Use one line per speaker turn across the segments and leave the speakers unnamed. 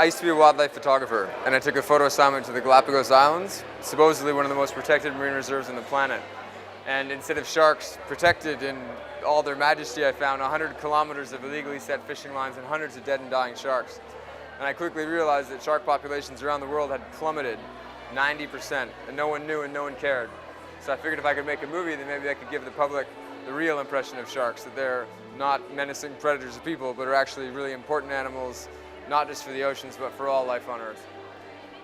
used to be a wildlife photographer, and I took a photo assignment to the Galapagos Islands, supposedly one of the most protected marine reserves on the planet. And instead of sharks protected in all their majesty, I found 100 kilometers of illegally set fishing lines and hundreds of dead and dying sharks. And I quickly realized that shark populations around the world had plummeted 90%, and no one knew and no one cared. So I figured if I could make a movie, then maybe I could give the public the real impression of sharks, that they're not menacing predators of people, but are actually really important animals, not just for the oceans, but for all life on Earth.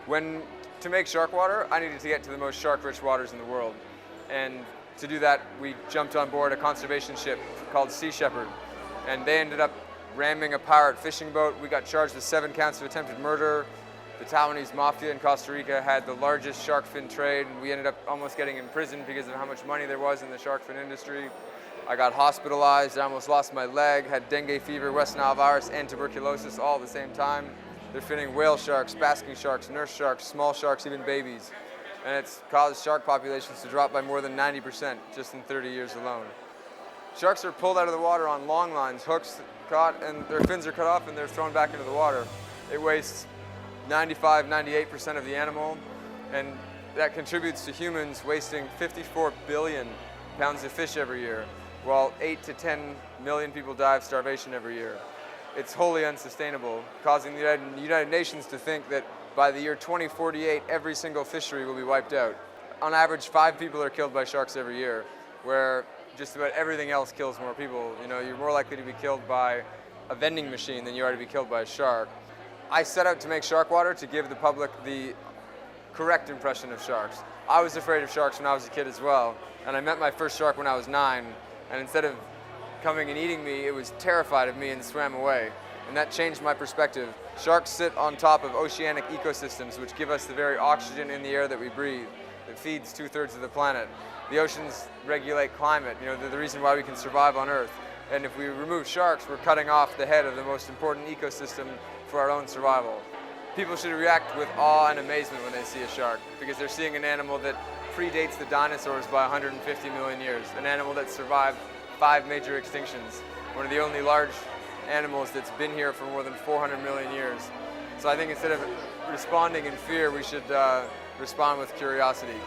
To make Sharkwater, I needed to get to the most shark-rich waters in the world. And to do that, we jumped on board a conservation ship called Sea Shepherd. And they ended up ramming a pirate fishing boat. We got charged with 7 counts of attempted murder. The Taiwanese mafia in Costa Rica had the largest shark fin trade, and we ended up almost getting imprisoned because of how much money there was in the shark fin industry. I got hospitalized, I almost lost my leg, had dengue fever, West Nile virus, and tuberculosis all at the same time. They're finning whale sharks, basking sharks, nurse sharks, small sharks, even babies. And it's caused shark populations to drop by more than 90% just in 30 years alone. Sharks are pulled out of the water on long lines, hooks caught, and their fins are cut off and they're thrown back into the water. It wastes 95–98% of the animal, and that contributes to humans wasting 54 billion pounds of fish every year, while 8 to 10 million people die of starvation every year. It's wholly unsustainable, causing the United Nations to think that by the year 2048, every single fishery will be wiped out. On average, 5 people are killed by sharks every year, where just about everything else kills more people. You know, you're more likely to be killed by a vending machine than you are to be killed by a shark. I set out to make Sharkwater to give the public the correct impression of sharks. I was afraid of sharks when I was a kid as well, and I met my first shark when I was 9, and instead of coming and eating me, it was terrified of me and swam away. And that changed my perspective. Sharks sit on top of oceanic ecosystems, which give us the very oxygen in the air that we breathe, that feeds 2/3 of the planet. The oceans regulate climate. You know, they're the reason why we can survive on Earth. And if we remove sharks, we're cutting off the head of the most important ecosystem for our own survival. People should react with awe and amazement when they see a shark, because they're seeing an animal that predates the dinosaurs by 150 million years, an animal that survived 5 major extinctions, one of the only large animals that's been here for more than 400 million years. So I think instead of responding in fear, we should respond with curiosity.